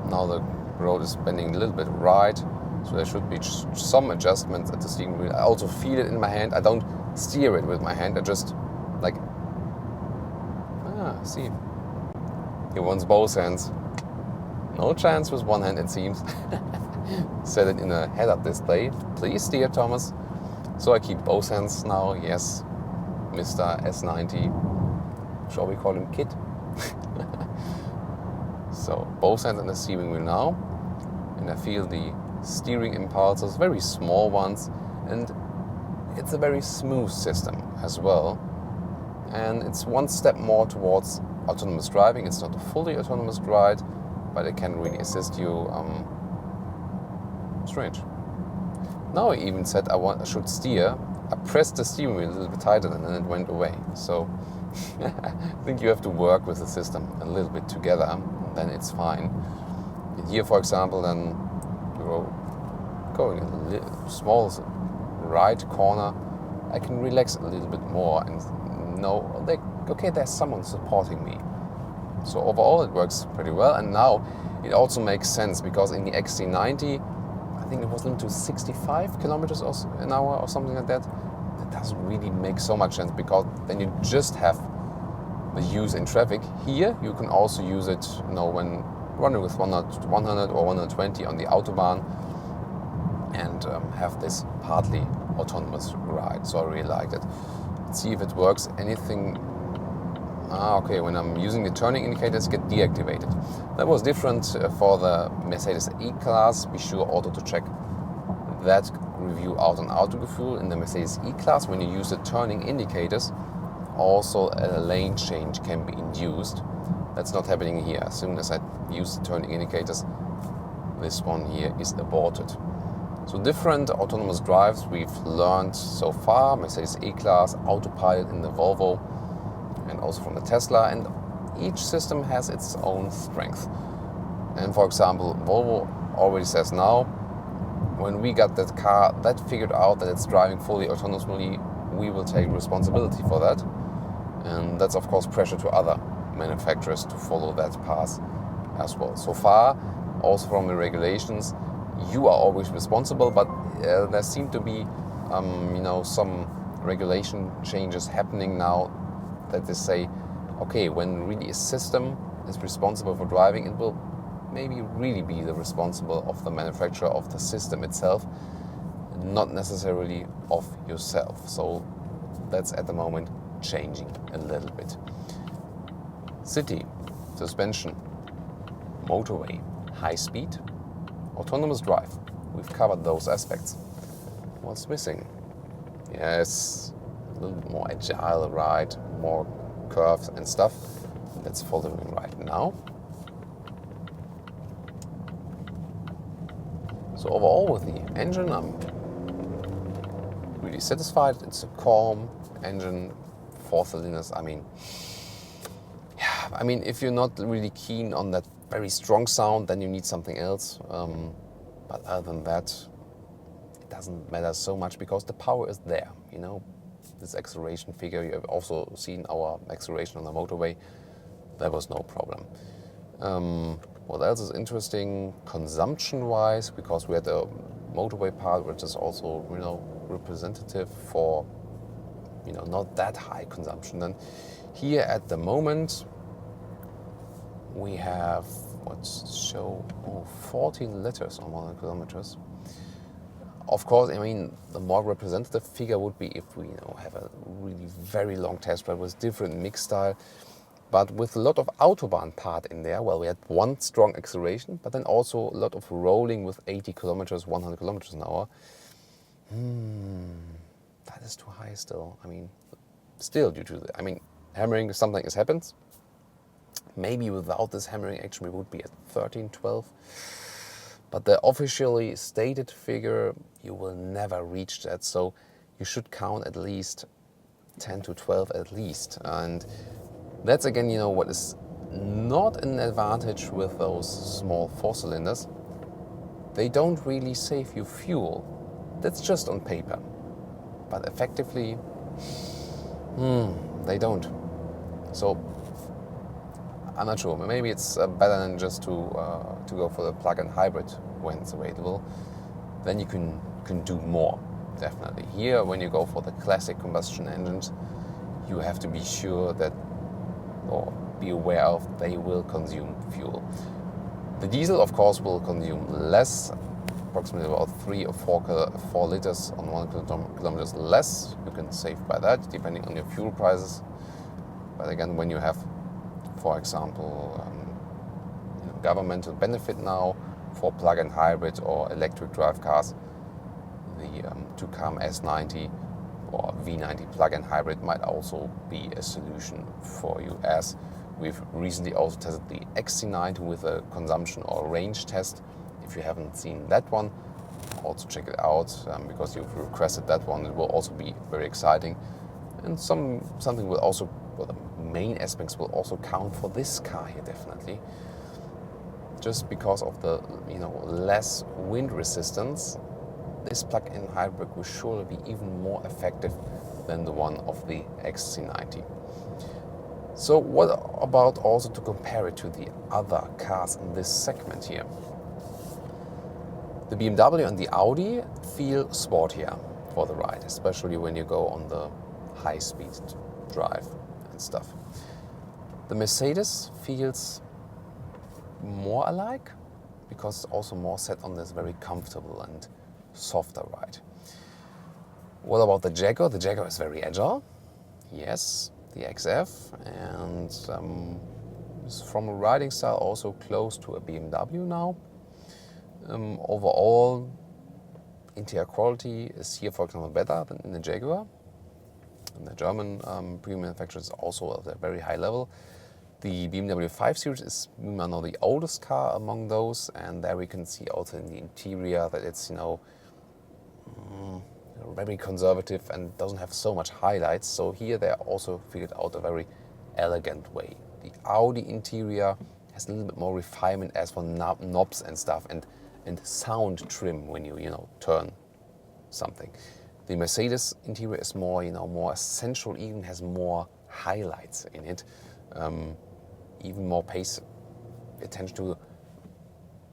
Now the road is bending a little bit right, so there should be some adjustments at the steering wheel. I also feel it in my hand. I don't steer it with my hand, I just see. He wants both hands. No chance with one hand, it seems. Set it in a head-up display. Please steer, Thomas. So I keep both hands now. Yes, Mr. S90. Shall we call him Kid? So both hands on the steering wheel now. And I feel the steering impulses, very small ones. And it's a very smooth system as well. And it's one step more towards autonomous driving. It's not a fully autonomous ride, but it can really assist you. Strange. Now I even said I should steer. I pressed the steering wheel a little bit tighter and then it went away. So I think you have to work with the system a little bit together, then it's fine. And here, for example, then you're going a small right corner. I can relax a little bit more and know, okay, there's someone supporting me. So overall it works pretty well. And now it also makes sense because in the XC90, I think it was limited to 65 kilometers an hour or something like that. That doesn't really make so much sense because then you just have the use in traffic. Here you can also use it when running with 100 or 120 on the Autobahn and have this partly autonomous ride. So I really liked it. Let's see if it works. Anything. Okay, when I'm using the turning indicators, get deactivated. That was different for the Mercedes E-Class. Be sure also to check that review out on Autogefühl. In the Mercedes E-Class, when you use the turning indicators, also a lane change can be induced. That's not happening here. As soon as I use the turning indicators, this one here is aborted. So different autonomous drives we've learned so far. Mercedes E-Class, Autopilot in the Volvo, and also from the Tesla, and each system has its own strength. And for example, Volvo already says now, when we got that car that figured out that it's driving fully autonomously, we will take responsibility for that. And that's of course pressure to other manufacturers to follow that path as well. So far, also from the regulations, you are always responsible, but there seem to be some regulation changes happening now that they say, okay, when really a system is responsible for driving, it will maybe really be the responsible of the manufacturer of the system itself, not necessarily of yourself. So that's at the moment changing a little bit. City, suspension, motorway, high speed, autonomous drive. We've covered those aspects. What's missing? Yes, a little bit more agile ride, more curves and stuff. That's following right now. So overall with the engine, I'm really satisfied. It's a calm engine, 4 cylinders. I mean, if you're not really keen on that very strong sound, then you need something else. But other than that, it doesn't matter so much because the power is there, This acceleration figure, you have also seen our acceleration on the motorway. There was no problem. What else is interesting consumption-wise, because we had a motorway part which is also, representative for, not that high consumption. Then here at the moment, we have, 14 liters on 100 kilometers. Of course, the more representative figure would be if we have a really very long test drive with different mix style. But with a lot of Autobahn part in there, well, we had one strong acceleration, but then also a lot of rolling with 80 kilometers, 100 kilometers an hour. That is too high still. Still due to hammering, something has happened. Maybe without this hammering action, we would be at 13, 12. But the officially stated figure, you will never reach that. So you should count at least 10 to 12 at least. And That's again, you know, what is not an advantage with those small 4-cylinders. They don't really save you fuel. That's just on paper. But effectively, they don't. So I'm not sure. Maybe it's better than just to go for the plug-in hybrid when it's available. Then you can do more, definitely. Here, when you go for the classic combustion engines, you have to be sure that, or be aware of, they will consume fuel. The diesel, of course, will consume less, approximately about 3 or 4 liters on 1 kilometers less. You can save by that, depending on your fuel prices. But again, when you have, for example, governmental benefit now for plug-in hybrid or electric drive cars, the to come S90 or V90 plug-in hybrid might also be a solution for you, as we've recently also tested the XC90 with a consumption or range test. If you haven't seen that one, also check it out, because you've requested that one. It will also be very exciting, and something will also, well, the main aspects will also count for this car here, definitely. Just because of the, you know, less wind resistance, this plug-in hybrid will surely be even more effective than the one of the XC90. So what about also to compare it to the other cars in this segment here? The BMW and the Audi feel sportier for the ride, especially when you go on the high-speed drive and stuff. The Mercedes feels more alike, because it's also more set on this very comfortable and softer ride. What about the Jaguar? The Jaguar is very agile. Yes, the XF, and is from a riding style also close to a BMW now. Overall, interior quality is here, for example, better than in the Jaguar. And the German premium manufacturer is also at a very high level. The BMW 5 Series is now the oldest car among those, and there we can see also in the interior that it's, you know, very conservative and doesn't have so much highlights. So here they also figured out a very elegant way. The Audi interior has a little bit more refinement as for knobs and stuff, and sound trim when you turn something. The Mercedes interior is more, more essential, even has more highlights in it. Even more pays attention to,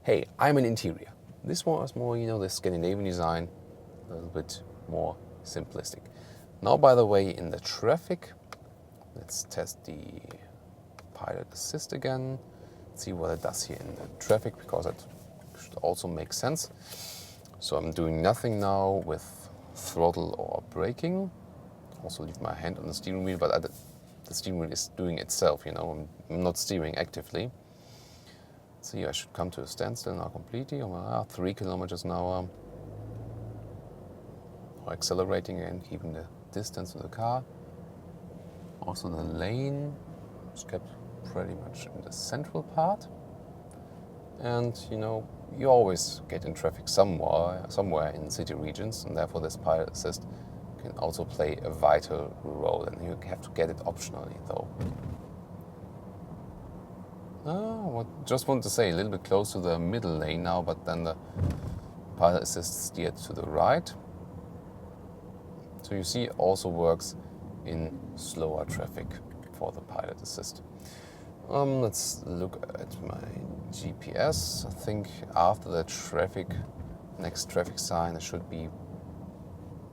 hey, I'm an interior. This one is more, the Scandinavian design, a little bit more simplistic. Now, by the way, in the traffic, let's test the pilot assist again, see what it does here in the traffic, because it should also make sense. So I'm doing nothing now with throttle or braking. Also leave my hand on the steering wheel, but the steering wheel is doing itself, I'm not steering actively. See, I should come to a standstill now completely. 3 kilometers an hour. Accelerating and keeping the distance to the car. Also the lane is kept pretty much in the central part. And you always get in traffic somewhere in city regions, and therefore this pilot assist can also play a vital role, and you have to get it optionally though. Just want to say, a little bit close to the middle lane now, but then the pilot assist steered to the right. So you see, it also works in slower traffic for the pilot assist. Let's look at my GPS. I think after the next traffic sign, there should be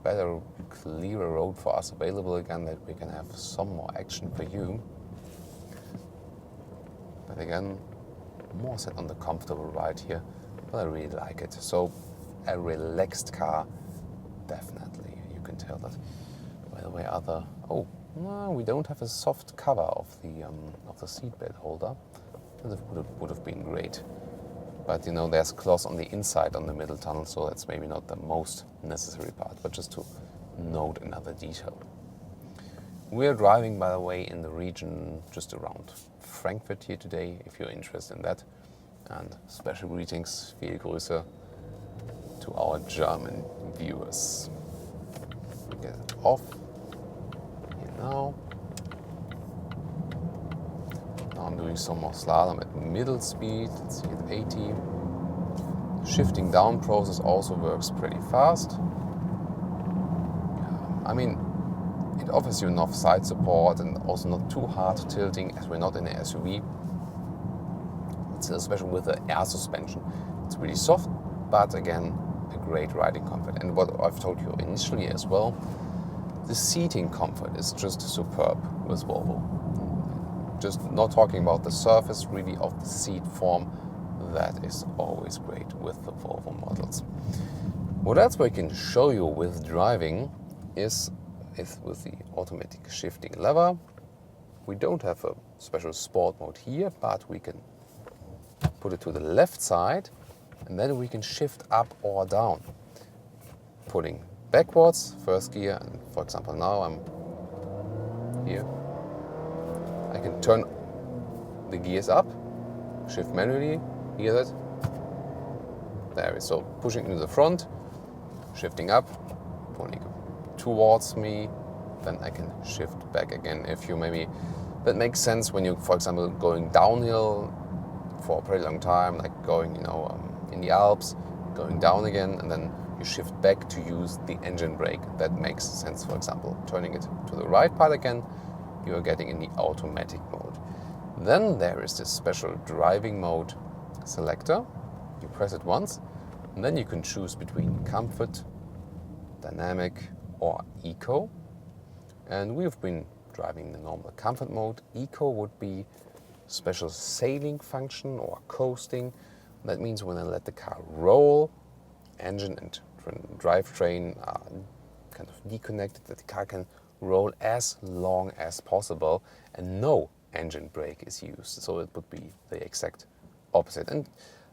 better, clearer road for us available again, that we can have some more action for you. But again, more set on the comfortable ride here, but I really like it. So a relaxed car, definitely. You can tell that. By the way, we don't have a soft cover of the seatbelt holder. That would have been great. But there's cloth on the inside on the middle tunnel, so that's maybe not the most necessary part, but just to note another detail. We're driving, by the way, in the region just around Frankfurt here today, if you're interested in that. And special greetings, viele Grüße to our German viewers. Get it off here now. Now I'm doing some more slalom at middle speed, let's see, at 80. Shifting down process also works pretty fast. I mean, it offers you enough side support and also not too hard tilting, as we're not in an SUV. It's especially with the air suspension. It's really soft, but again, a great riding comfort. And what I've told you initially as well, the seating comfort is just superb with Volvo. Just not talking about the surface really of the seat form, that is always great with the Volvo models. What else we can show you with driving is with the automatic shifting lever. We don't have a special sport mode here, but we can put it to the left side and then we can shift up or down. Pulling backwards, first gear, and for example now I'm here. I can turn the gears up, shift manually, hear that? There it is. So pushing into the front, shifting up, pulling towards me, then I can shift back again. If you maybe, that makes sense when you, for example, going downhill for a pretty long time, like going, in the Alps, going down again, and then you shift back to use the engine brake. That makes sense. For example, turning it to the right part again, you are getting in the automatic mode. Then there is this special driving mode selector. You press it once, and then you can choose between comfort, dynamic, or eco. And we've been driving the normal comfort mode. Eco would be special sailing function or coasting. That means when I let the car roll, engine and drivetrain are kind of deconnected, that the car can roll as long as possible and no engine brake is used. So it would be the exact opposite. And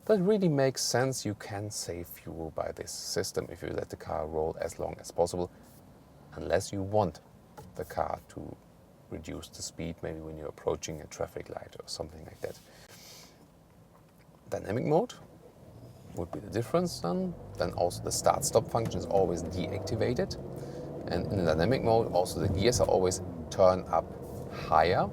that really makes sense. You can save fuel by this system if you let the car roll as long as possible, unless you want the car to reduce the speed, maybe when you're approaching a traffic light or something like that. Dynamic mode would be the difference then. Then also the start-stop function is always deactivated. And in the dynamic mode, also the gears are always turned up higher.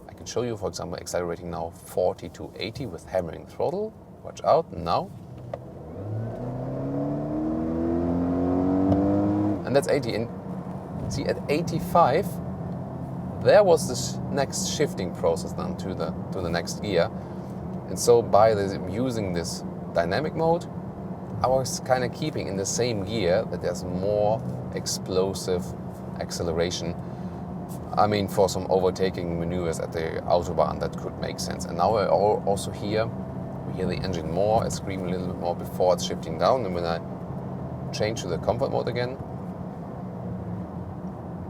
I can show you, for example, accelerating now 40 to 80 with hammering throttle. Watch out, now. And that's 80. And see, at 85, there was this next shifting process then to the next gear. And so by using this dynamic mode, I was kind of keeping in the same gear that there's more explosive acceleration. I mean, for some overtaking maneuvers at the Autobahn, that could make sense. And now I also we hear the engine more, I scream a little bit more before it's shifting down. And when I change to the comfort mode again,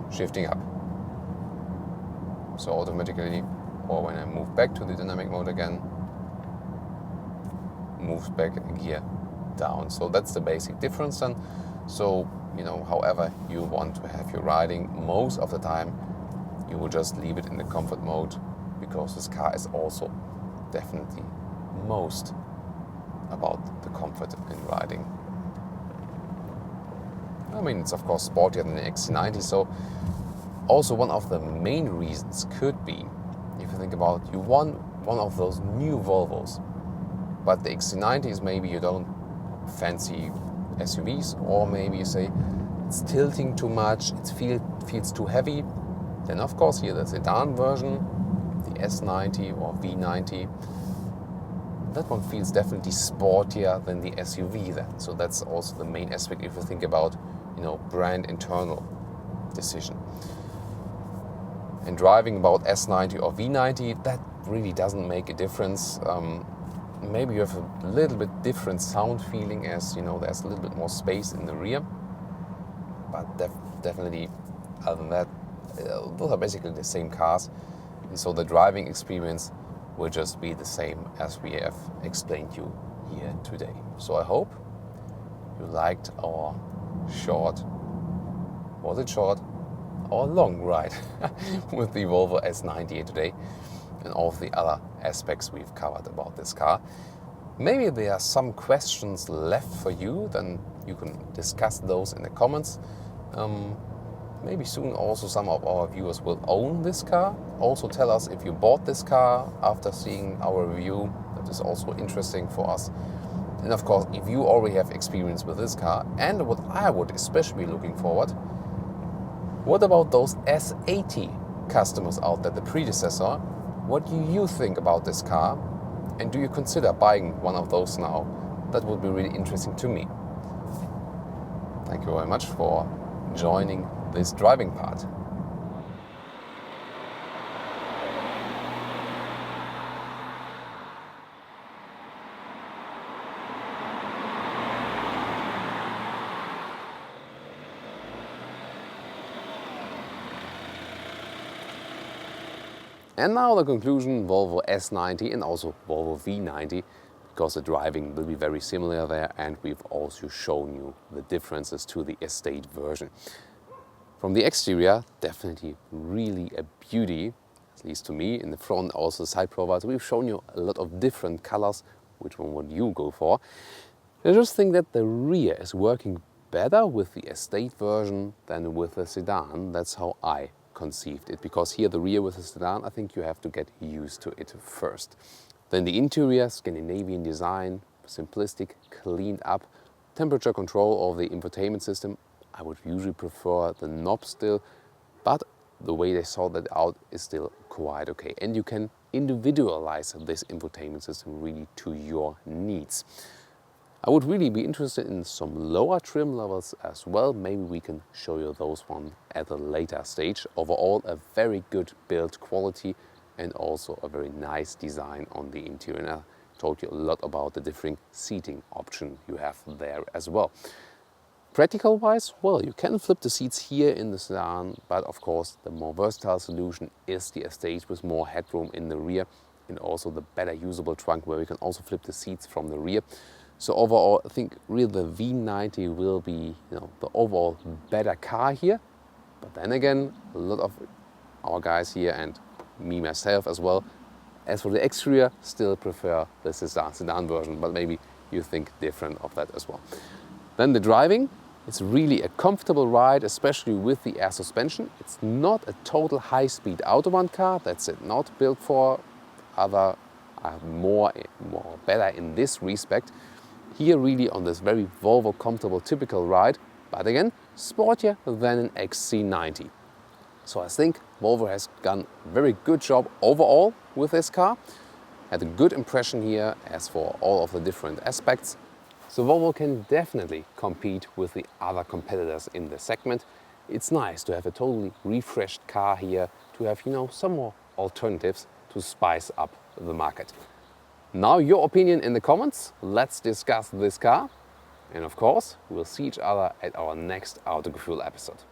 shifting up. So automatically, or when I move back to the dynamic mode again, moves back a gear down. So that's the basic difference then. So, however you want to have your riding, most of the time you will just leave it in the comfort mode, because this car is also definitely most about the comfort in riding. I mean, it's of course sportier than the XC90, so also one of the main reasons could be, if you think about, you want one of those new Volvos, but the XC90 is maybe you don't fancy SUVs, or maybe you say it's tilting too much, it feels too heavy. Then of course here the sedan version, the S90 or V90, that one feels definitely sportier than the SUV then. So that's also the main aspect if you think about, brand internal decision. And driving about S90 or V90, that really doesn't make a difference. Maybe you have a little bit different sound feeling, as there's a little bit more space in the rear, but definitely other than that, those are basically the same cars, and so the driving experience will just be the same as we have explained you here today. So I hope you liked our short, was it short or long ride with the Volvo S90 here today, and all of the other aspects we've covered about this car. Maybe there are some questions left for you, then you can discuss those in the comments. maybe soon also some of our viewers will own this car. Also tell us if you bought this car after seeing our review. That is also interesting for us. And of course, if you already have experience with this car, and what I would especially be looking forward, what about those S80 customers out there, the predecessor? What do you think about this car? And do you consider buying one of those now? That would be really interesting to me. Thank you very much for joining this driving part. And now the conclusion, Volvo S90 and also Volvo V90, because the driving will be very similar there, and we've also shown you the differences to the estate version. From the exterior, definitely really a beauty, at least to me. In the front, also side profiles, we've shown you a lot of different colors. Which one would you go for? I just think that the rear is working better with the estate version than with the sedan. That's how I conceived it, because here the rear with the sedan, I think you have to get used to it first. Then the interior, Scandinavian design, simplistic, cleaned up, temperature control of the infotainment system. I would usually prefer the knob still, but the way they sort that out is still quite okay. And you can individualize this infotainment system really to your needs. I would really be interested in some lower trim levels as well. Maybe we can show you those one at a later stage. Overall, a very good build quality and also a very nice design on the interior. And I told you a lot about the different seating option you have there as well. Practical wise, well, you can flip the seats here in the sedan, but of course the more versatile solution is the estate with more headroom in the rear and also the better usable trunk where we can also flip the seats from the rear. So overall, I think really the V90 will be, the overall better car here. But then again, a lot of our guys here and me myself as well, as for the exterior, still prefer the sedan version, but maybe you think different of that as well. Then the driving, it's really a comfortable ride, especially with the air suspension. It's not a total high-speed Autobahn car, that's it, not built for other, more better in this respect. Here really on this very Volvo comfortable typical ride, but again, sportier than an XC90. So I think Volvo has done a very good job overall with this car. Had a good impression here as for all of the different aspects. So Volvo can definitely compete with the other competitors in the segment. It's nice to have a totally refreshed car here, to have, some more alternatives to spice up the market. Now your opinion in the comments. Let's discuss this car. And of course, we'll see each other at our next Autogefühl episode.